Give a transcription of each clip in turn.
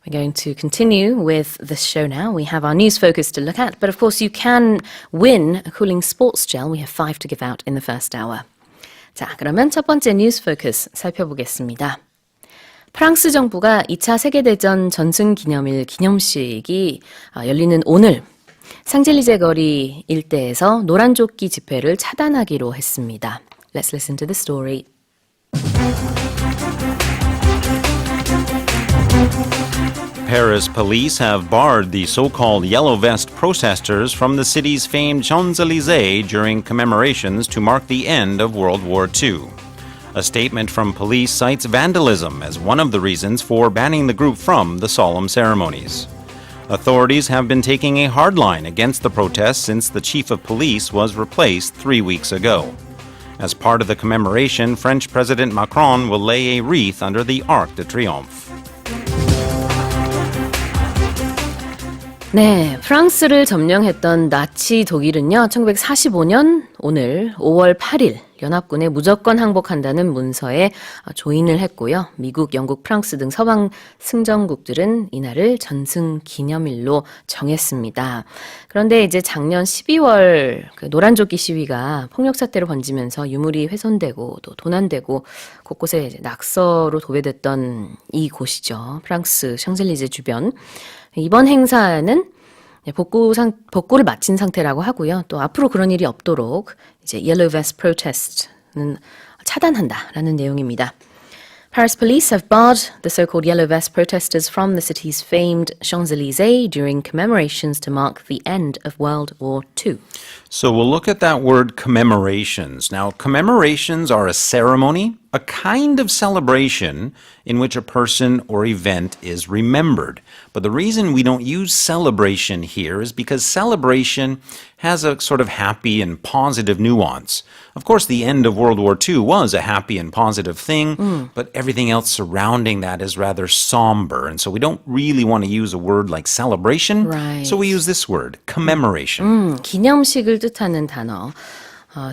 We're going to continue with this show now. We have our news focus to look at, but of course you can win a cooling sports gel. We have 5 to give out in the first hour. 자, 그러면 첫 번째 뉴스 포커스 살펴보겠습니다. 프랑스 정부가 2차 세계대전 전승기념일 기념식이 열리는 오늘 샹젤리제 거리 일대에서 노란조끼 집회를 차단하기로 했습니다. Let's listen to the story. Paris police have barred the so-called Yellow Vest protesters from the city's famed Champs-Élysées during commemorations to mark the end of World War II. A statement from police cites vandalism as one of the reasons for banning the group from the solemn ceremonies. Authorities have been taking a hard line against the protests since the chief of police was replaced 3 weeks ago. As part of the commemoration, French President Macron will lay a wreath under the Arc de Triomphe. 네, 프랑스를 점령했던 나치 독일은요, 1945년 오늘 5월 8일 연합군에 무조건 항복한다는 문서에 조인을 했고요. 미국, 영국, 프랑스 등 서방 승전국들은 이날을 전승기념일로 정했습니다. 그런데 이제 작년 12월 노란조끼 시위가 폭력 사태로 번지면서 유물이 훼손되고 또 도난되고 곳곳에 이제 낙서로 도배됐던 이곳이죠. 프랑스 샹젤리제 주변. 이번 행사는 복구를 마친 상태라고 하고요. 또 앞으로 그런 일이 없도록 이제 Yellow Vest Protest는 차단한다라는 내용입니다. Paris police have barred the so-called Yellow Vest protesters from the city's famed Champs-Élysées during commemorations to mark the end of World War II. So we'll look at that word commemorations. Now, commemorations are a ceremony, a kind of celebration in which a person or event is remembered. But the reason we don't use celebration here is because celebration has a sort of happy and positive nuance. Of course, the end of World War II was a happy and positive thing, but everything else surrounding that is rather somber. And so we don't really want to use a word like celebration. Right. So we use this word, commemoration. 기념식을 뜻하는 단어.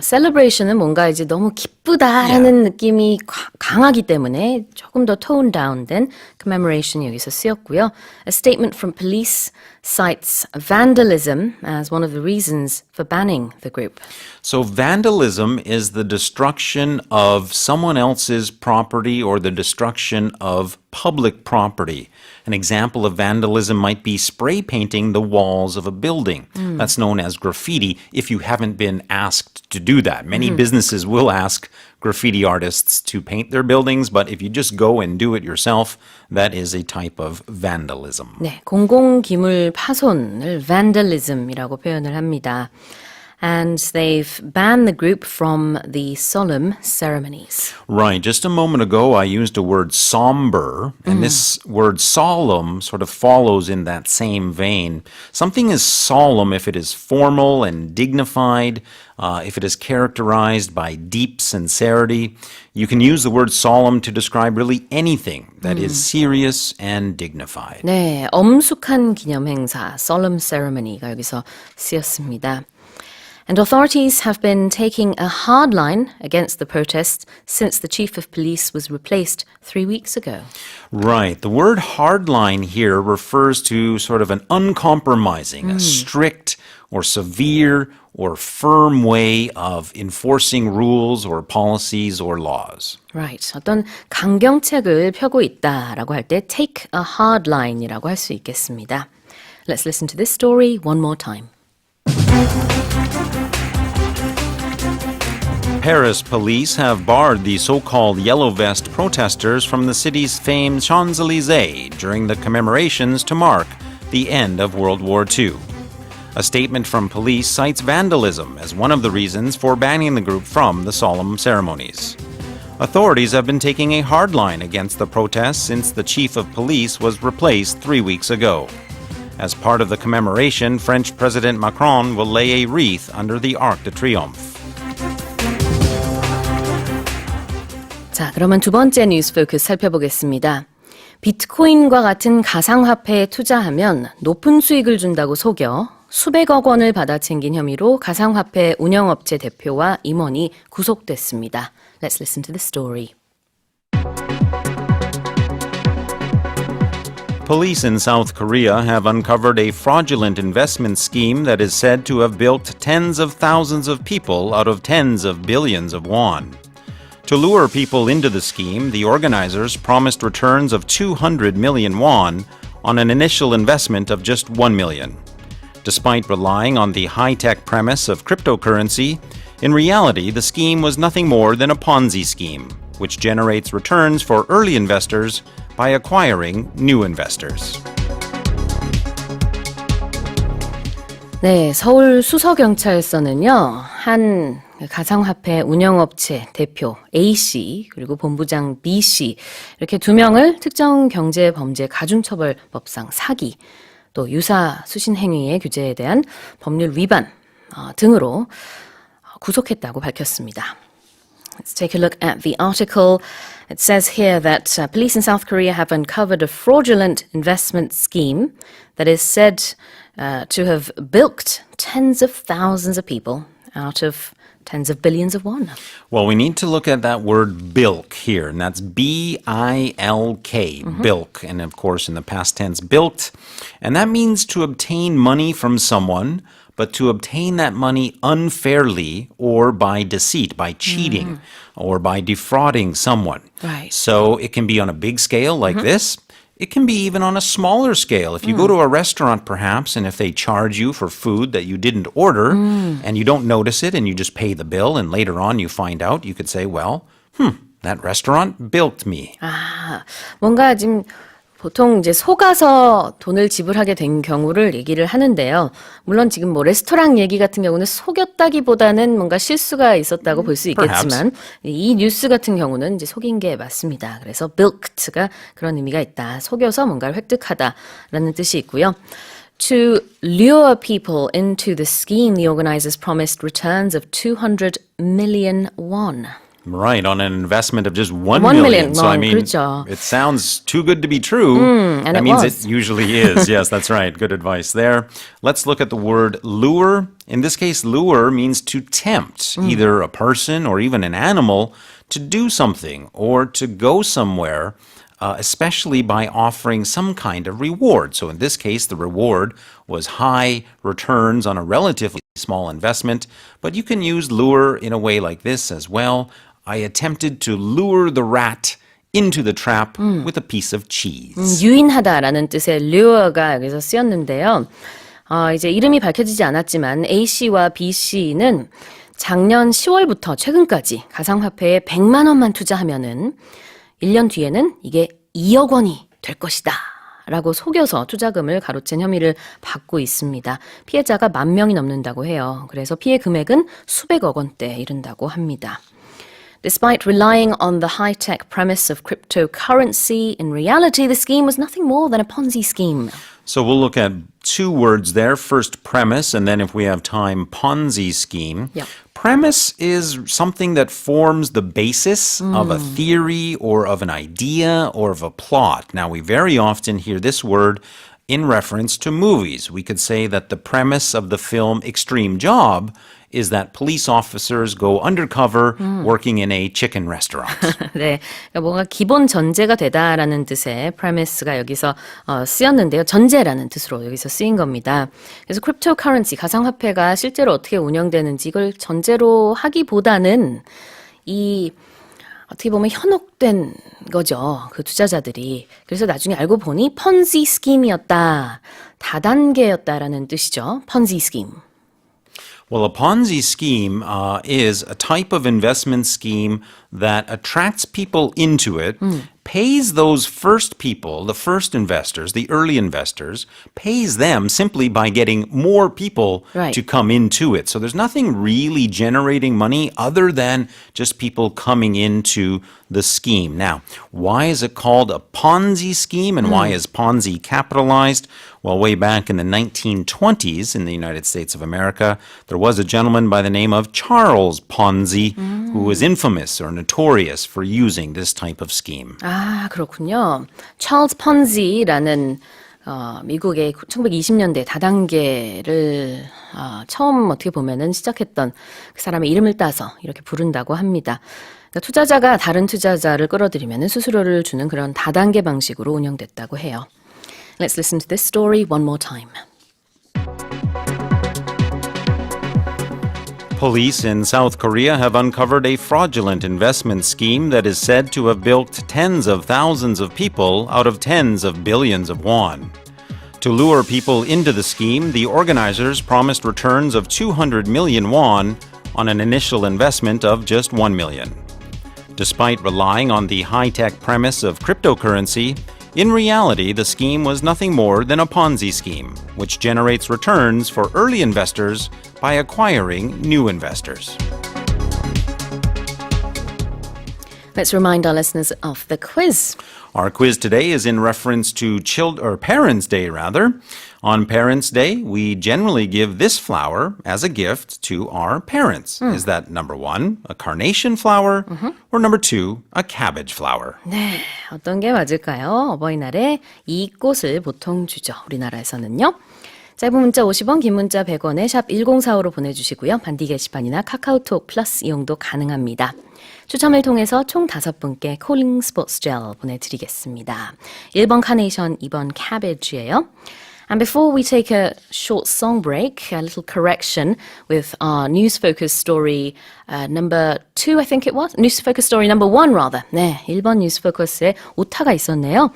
celebration은 뭔가 이제 너무 기쁘다라는 느낌이 강하기 때문에 조금 더 toned down 된 commemoration 여기서 쓰였고요. A statement from police cites vandalism as one of the reasons for banning the group. So vandalism is the destruction of someone else's property or the destruction of public property. An example of vandalism might be spray painting the walls of a building. That's known as graffiti if you haven't been asked to do that. Many businesses will ask graffiti artists to paint their buildings, but if you just go and do it yourself, that is a type of vandalism. 네, 공공기물 파손을 vandalism이라고 표현을 합니다. And they've banned the group from the solemn ceremonies. Right. Just a moment ago, I used a word somber, and this word solemn sort of follows in that same vein. Something is solemn if it is formal and dignified, if it is characterized by deep sincerity. You can use the word solemn to describe really anything that is serious and dignified. 네, 엄숙한 기념 행사, solemn ceremony가 여기서 쓰였습니다. And authorities have been taking a hard line against the protests since the chief of police was replaced 3 weeks ago. Right. The word hard line here refers to sort of an uncompromising, a strict or severe or firm way of enforcing rules or policies or laws. Right. 어떤 강경책을 펴고 있다라고 할 때 take a hard line이라고 할 수 있겠습니다. Let's listen to this story one more time. Paris police have barred the so-called Yellow Vest protesters from the city's famed Champs-Élysées during the commemorations to mark the end of World War II. A statement from police cites vandalism as one of the reasons for banning the group from the solemn ceremonies. Authorities have been taking a hard line against the protests since the chief of police was replaced 3 weeks ago. As part of the commemoration, French President Macron will lay a wreath under the Arc de Triomphe. 자, 그러면 두 번째 뉴스 포커스 살펴보겠습니다. 비트코인과 같은 가상화폐에 투자하면 높은 수익을 준다고 속여 수백억 원을 받아 챙긴 혐의로 가상화폐 운영업체 대표와 임원이 구속됐습니다. Let's listen to the story. Police in South Korea have uncovered a fraudulent investment scheme that is said to have bilked tens of thousands of people out of tens of billions of won. To lure people into the scheme, the organizers promised returns of 200 million won on an initial investment of just 1 million. Despite relying on the high-tech premise of cryptocurrency, in reality, the scheme was nothing more than a Ponzi scheme, which generates returns for early investors by acquiring new investors. 네, 서울 수서경찰서는요, 한 가상화폐 운영업체 대표 A씨 그리고 본부장 B씨 이렇게 두 명을 특정 경제범죄 가중처벌법상 사기 또 유사 수신행위의 규제에 대한 법률 위반 등으로 구속했다고 밝혔습니다. Let's take a look at the article. It says here that police in South Korea have uncovered a fraudulent investment scheme that is said to have bilked tens of thousands of people out of tens of billions of won. Well, we need to look at that word bilk here, and that's B-I-L-K, bilk. And of course, in the past tense, bilked. And that means to obtain money from someone, but to obtain that money unfairly or by deceit, by cheating, or by defrauding someone. Right. So it can be on a big scale like this. It can be even on a smaller scale. If you go to a restaurant, perhaps, and if they charge you for food that you didn't order, and you don't notice it, and you just pay the bill, and later on you find out, you could say, well, that restaurant bilked me. 뭔가 지금 보통 이제 속아서 돈을 지불하게 된 경우를 얘기를 하는데요. 물론 지금 뭐 레스토랑 얘기 같은 경우는 속였다기보다는 뭔가 실수가 있었다고 볼 수 있겠지만 이 뉴스 같은 경우는 이제 속인 게 맞습니다. 그래서 bilked가 그런 의미가 있다. 속여서 뭔가를 획득하다라는 뜻이 있고요. To lure people into the scheme, the organizers promised returns of 200 million won. Right, on an investment of just 1 1 million. So, I mean, 그렇죠. it sounds too good to be true. and that it means was. it usually is. Yes, that's right. Good advice there. Let's look at the word lure. In this case, lure means to tempt either a person or even an animal to do something or to go somewhere, especially by offering some kind of reward. So in this case, the reward was high returns on a relatively small investment, but you can use lure in a way like this as well. I attempted to lure the rat into the trap with a piece of cheese. 유인하다라는 뜻의 lure가 여기서 쓰였는데요. 이제 이름이 밝혀지지 않았지만 A씨와 B씨는 작년 10월부터 최근까지 가상화폐에 100만 원만 투자하면은 1년 뒤에는 이게 2억 원이 될 것이다. 라고 속여서 투자금을 가로챈 혐의를 받고 있습니다. 피해자가 10,000명이 넘는다고 해요. 그래서 피해 금액은 수백억 원대에 이른다고 합니다. Despite relying on the high-tech premise of cryptocurrency, in reality, the scheme was nothing more than a Ponzi scheme. So we'll look at two words there. First, premise, and then if we have time, Ponzi scheme. Yep. Premise is something that forms the basis of a theory or of an idea or of a plot. Now, we very often hear this word in reference to movies. We could say that the premise of the film Extreme Job is that police officers go undercover working in a chicken restaurant. 네, 그러니까 뭔가 기본 전제가 되다라는 뜻의 premise가 여기서 쓰였는데요. 전제라는 뜻으로 여기서 쓰인 겁니다. 그래서 cryptocurrency, 가상화폐가 실제로 어떻게 운영되는지 이걸 전제로 하기보다는 이 어떻게 보면 현혹된 거죠. 그 투자자들이. 그래서 나중에 알고 보니 펀지 스킴이었다. 다단계였다라는 뜻이죠. 펀지 스킴. Well, a Ponzi scheme is a type of investment scheme that attracts people into it, pays those first people, the first investors, the early investors, pays them simply by getting more people Right. to come into it. So there's nothing really generating money other than just people coming into the scheme. Now, why is it called a Ponzi scheme and why is Ponzi capitalized? Well, way back in the 1920s in the United States of America, there was a gentleman by the name of Charles Ponzi who was infamous or notorious for using this type of scheme. 아, 그렇군요. 찰스 펀지라는 미국의 1920년대 다단계를 처음 어떻게 보면은 시작했던 그 사람의 이름을 따서 이렇게 부른다고 합니다. 그러니까 투자자가 다른 투자자를 끌어들이면 수수료를 주는 그런 다단계 방식으로 운영됐다고 해요. Let's listen to this story one more time. Police in South Korea have uncovered a fraudulent investment scheme that is said to have bilked tens of thousands of people out of tens of billions of won. To lure people into the scheme, the organizers promised returns of 200 million won on an initial investment of just 1 million. Despite relying on the high-tech premise of cryptocurrency, in reality, the scheme was nothing more than a Ponzi scheme, which generates returns for early investors by acquiring new investors. Let's remind our listeners of the quiz. Our quiz today is in reference to Parents' Day, rather. On Parents' Day, we generally give this flower as a gift to our parents. Is that number 1, a carnation flower, or number 2, a cabbage flower? 네, 어떤 게 맞을까요? 어버이날에 이 꽃을 보통 주죠. 우리나라에서는요. 짧은 문자 50원, 긴 문자 100원에 샵 1045로 보내주시고요. 반디 게시판이나 카카오톡 플러스 이용도 가능합니다. 추첨을 통해서 총 5분께 콜링 스포츠 젤 보내드리겠습니다. 1번 카네이션, 2번 캐비지예요. And before we take a short song break, a little correction with our News Focus story number 2, I think it was? News Focus story number 1, rather. 네, 1번 News Focus에 오타가 있었네요.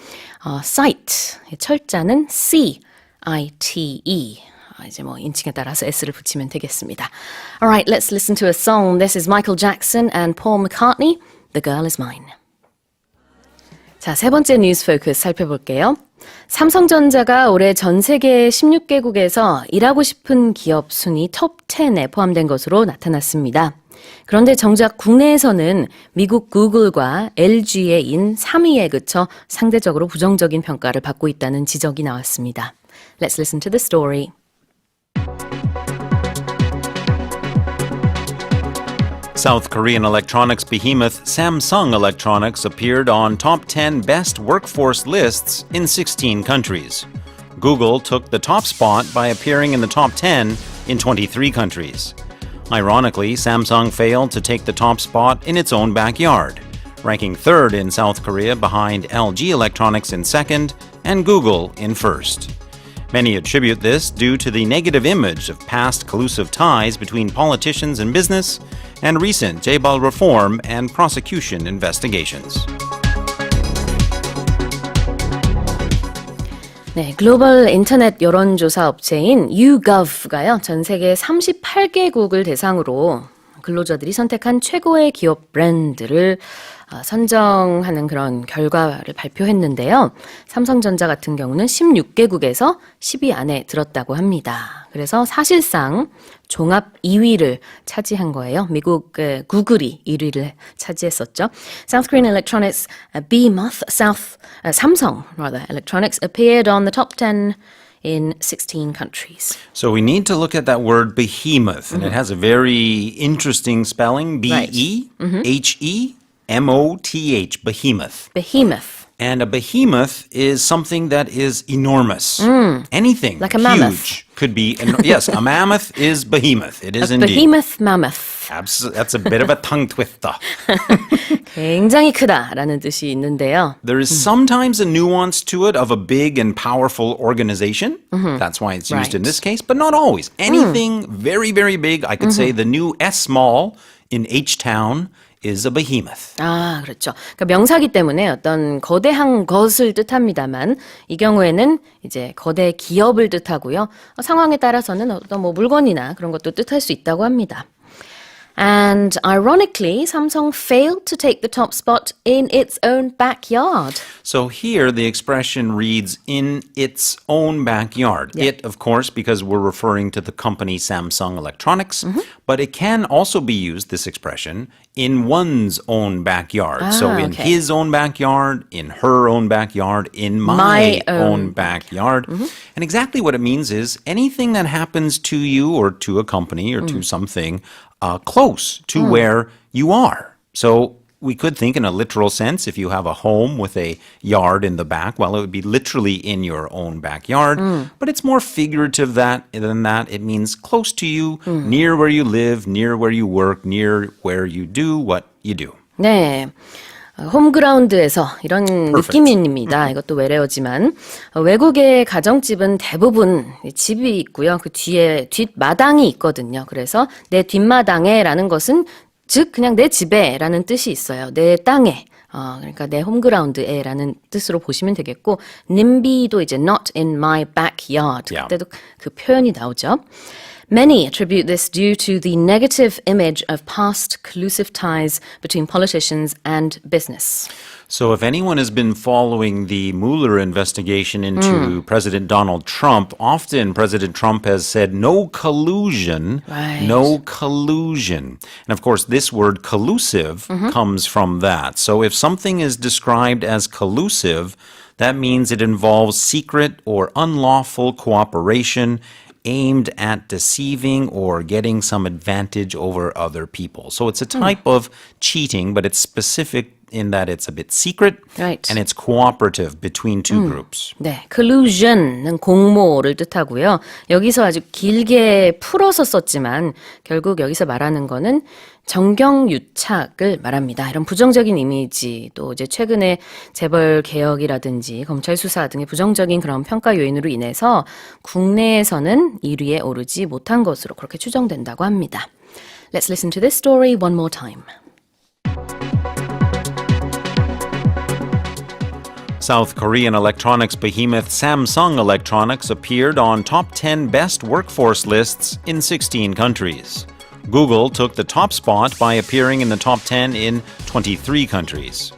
site, 철자는 C-I-T-E. 이제 뭐 인칭에 따라서 S를 붙이면 되겠습니다. Alright, let's listen to a song. This is Michael Jackson and Paul McCartney, The Girl Is Mine. 자, 세 번째 뉴스 포커스 살펴볼게요. 삼성전자가 올해 전 세계 16개국에서 일하고 싶은 기업 순위 톱 10에 포함된 것으로 나타났습니다. 그런데 정작 국내에서는 미국 구글과 LG의 인 3위에 그쳐 상대적으로 부정적인 평가를 받고 있다는 지적이 나왔습니다. Let's listen to the story. South Korean electronics behemoth Samsung Electronics appeared on top 10 best workforce lists in 16 countries. Google took the top spot by appearing in the top 10 in 23 countries. Ironically, Samsung failed to take the top spot in its own backyard, ranking third in South Korea behind LG Electronics in second and Google in first. Many attribute this due to the negative image of past collusive ties between politicians and business and recent Jaebal reform and prosecution investigations. 네, 글로벌 인터넷 여론조사 업체인 YouGov가요, 전 세계 38개국을 대상으로 근로자들이 선택한 최고의 기업 브랜드를 선정하는 그런 결과를 발표했는데요. 삼성전자 같은 경우는 16개국에서 10위 안에 들었다고 합니다. 그래서 사실상 종합 2위를 차지한 거예요. 미국 구글이 1위를 차지했었죠. South Korean Electronics behemoth, Samsung Electronics appeared on the top 10 in 16 countries. So we need to look at that word behemoth, and it has a very interesting spelling, B-E-H-E-M-O-T-H, behemoth. Behemoth. And a behemoth is something that is enormous. Anything Like a huge mammoth. could be, yes, a mammoth is behemoth. It is A indeed. behemoth mammoth. That's a bit of a tongue twister. 굉장히 크다라는 뜻이 있는데요. There is sometimes a nuance to it of a big and powerful organization. That's why it's used in Right. this case, but not always. Anything very, very big, I could say the new S-Mall in H-Town is a behemoth. 아, 그렇죠. 그러니까 명사기 때문에 어떤 거대한 것을 뜻합니다만 이 경우에는 이제 거대 기업을 뜻하고요. 상황에 따라서는 어떤 뭐 물건이나 그런 것도 뜻할 수 있다고 합니다. And ironically, Samsung failed to take the top spot in its own backyard. So here the expression reads in its own backyard. Yeah. It, of course, because we're referring to the company Samsung Electronics, but it can also be used, this expression, in one's own backyard. So in okay. his own backyard, in her own backyard, in my own backyard. And exactly what it means is anything that happens to you or to a company or to something close to where you are. So we could think in a literal sense, if you have a home with a yard in the back, well, it would be literally in your own backyard. But it's more figurative than that. It means close to you, near where you live, near where you work, near where you do what you do. 네. 홈그라운드에서 이런 느낌입니다. 이것도 외래어지만 외국의 가정집은 대부분 집이 있고요. 그 뒤에 뒷마당이 있거든요. 그래서 내 뒷마당에라는 것은 즉 그냥 내 집에라는 뜻이 있어요. 내 땅에. 그러니까 내 홈그라운드에라는 뜻으로 보시면 되겠고 NIMBY도 이제 not in my backyard. Yeah. 그때도 그 표현이 나오죠. Many attribute this due to the negative image of past collusive ties between politicians and business. So, if anyone has been following the Mueller investigation into President Donald Trump, often President Trump has said no collusion, Right. no collusion. And of course, this word collusive comes from that. So, if something is described as collusive, that means it involves secret or unlawful cooperation aimed at deceiving or getting some advantage over other people. So it's a type of cheating, but it's specific in that it's a bit secret Right. and it's cooperative between two groups. 네, collusion은 공모를 뜻하고요. 여기서 아주 길게 풀어서 썼지만 결국 여기서 말하는 거는 정경유착을 말합니다. 이런 부정적인 이미지, 또 이제 최근에 재벌 개혁이라든지 검찰 수사 등의 부정적인 그런 평가 요인으로 인해서 국내에서는 1위에 오르지 못한 것으로 그렇게 추정된다고 합니다. Let's listen to this story one more time. South Korean electronics behemoth Samsung Electronics appeared on top 10 best workforce lists in 16 countries. Google took the top spot by appearing in the top 10 in 23 countries.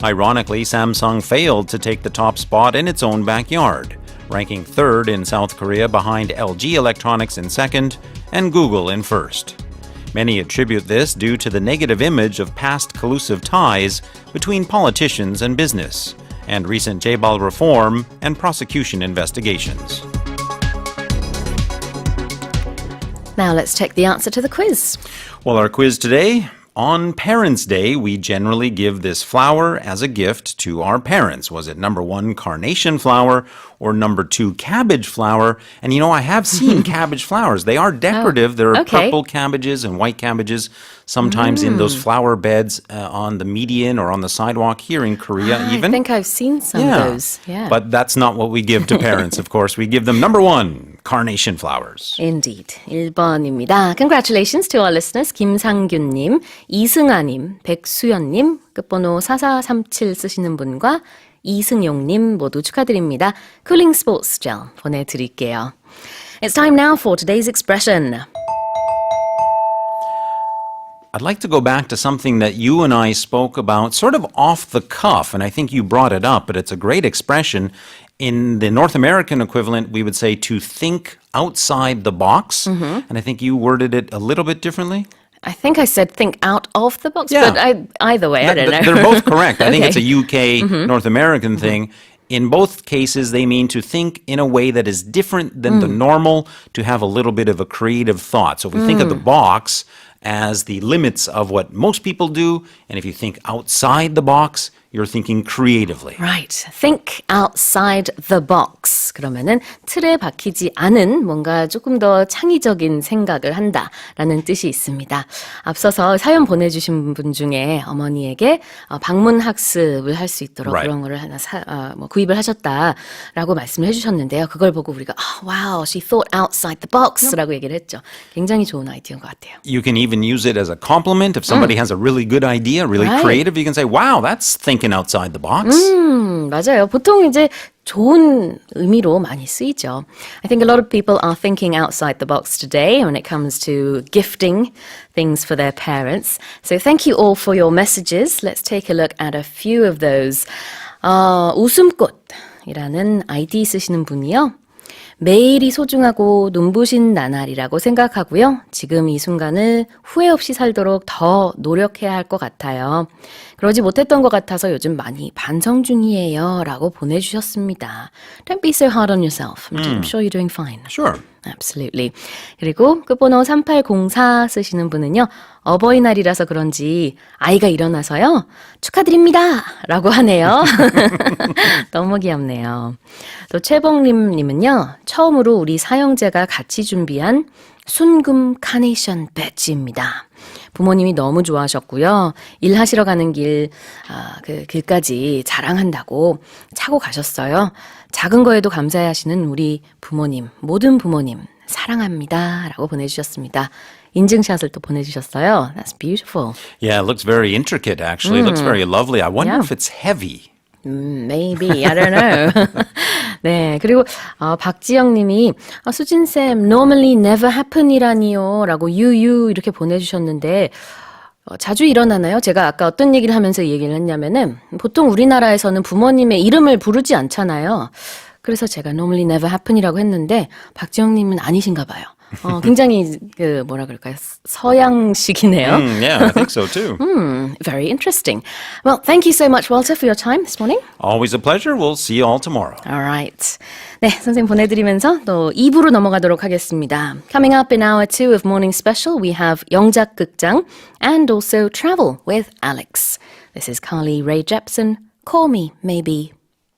Ironically, Samsung failed to take the top spot in its own backyard, ranking third in South Korea behind LG Electronics in second and Google in first. Many attribute this due to the negative image of past collusive ties between politicians and business, and recent Jaebal reform and prosecution investigations. Now let's check the answer to the quiz. Well, our quiz today, on Parents' Day, we generally give this flower as a gift to our parents. Was it number 1, carnation flower, or number 2, cabbage flower? And you know, I have seen cabbage flowers. They are decorative. There are okay. purple cabbages and white cabbages, sometimes in those flower beds on the median or on the sidewalk here in Korea even. I think I've seen some of those. Yeah. But that's not what we give to parents, of course. We give them number 1, carnation flowers. Indeed. 1번입니다. Congratulations to our listeners. 김상균님, 이승아님, 백수연님, 끝번호 4437 쓰시는 분과 이승용님 모두 축하드립니다. 쿨링 스포츠 젤 보내드릴게요. It's time now for today's expression. I'd like to go back to something that you and I spoke about sort of off the cuff, and I think you brought it up, but it's a great expression. In the North American equivalent, we would say to think outside the box, and I think you worded it a little bit differently. I think I said think out of the box, Yeah. but either way, I don't know. They're both correct. I think it's a Okay. UK, North American thing. In both cases, they mean to think in a way that is different than the normal, to have a little bit of a creative thought. So if we think of the box as the limits of what most people do, and if you think outside the box, you're thinking creatively. Right. Think outside the box. 그러면은 틀에 박히지 않은 뭔가 조금 더 창의적인 생각을 한다라는 뜻이 있습니다. 앞서서 사연 보내주신 분 중에 어머니에게 방문 학습을 할 수 있도록 Right. 그런 거를 하나 구입을 하셨다라고 말씀을 해주셨는데요. 그걸 보고 우리가 wow, she thought outside the box라고 얘기를 했죠. 굉장히 좋은 아이디어인 것 같아요. You can even use it as a compliment. If somebody has a really good idea, really Right. creative, you can say, wow, that's thinking outside the box. 맞아요. 보통 이제 좋은 의미로 많이 쓰이죠. I think a lot of people are thinking outside the box today when it comes to gifting things for their parents. So thank you all for your messages. Let's take a look at a few of those. 웃음꽃이라는 아이디 쓰시는 분이요. 매일이 소중하고 눈부신 나날이라고 생각하고요. 지금 이 순간을 후회 없이 살도록 더 노력해야 할 것 같아요. 그러지 못했던 것 같아서 요즘 많이 반성 중이에요. 라고 보내주셨습니다. Don't be so hard on yourself. I'm sure you're doing fine. Sure. Absolutely. 그리고 끝번호 3804 쓰시는 분은요. 어버이날이라서 그런지 아이가 일어나서요. 축하드립니다. 라고 하네요. 너무 귀엽네요. 또 최봉림 님은요. 처음으로 우리 사형제가 같이 준비한 순금 카네이션 배지입니다. 부모님이 너무 좋아하셨고요. 일하시러 가는 그 길까지 자랑한다고 차고 가셨어요. 작은 거에도 감사해 하시는 우리 부모님, 모든 부모님 사랑합니다. 라고 보내주셨습니다. 인증샷을 또 보내주셨어요. That's beautiful. Yeah, it looks very intricate, actually. It looks very lovely. I wonder Yeah. if it's heavy. Maybe. I don't know. 네. 그리고, 박지영 님이, 수진쌤, normally never happen이라니요. 라고 유유 이렇게 보내주셨는데, 자주 일어나나요? 제가 아까 어떤 얘기를 하면서 이 얘기를 했냐면은, 보통 우리나라에서는 부모님의 이름을 부르지 않잖아요. 그래서 제가 normally never happen이라고 했는데, 박지영 님은 아니신가 봐요. 굉장히, 뭐라 그럴까요? 서양식이네요. Yeah, I think so too. Very interesting. Well, thank you so much, Walter, for your time this morning. Always a pleasure. We'll see you all tomorrow. All right. 네, 선생님 보내드리면서 또 2부로 넘어가도록 하겠습니다. Coming up in hour 2 of Morning Special, we have 영작 극장 and also travel with Alex. This is Carly Rae Jepsen. Call me, maybe.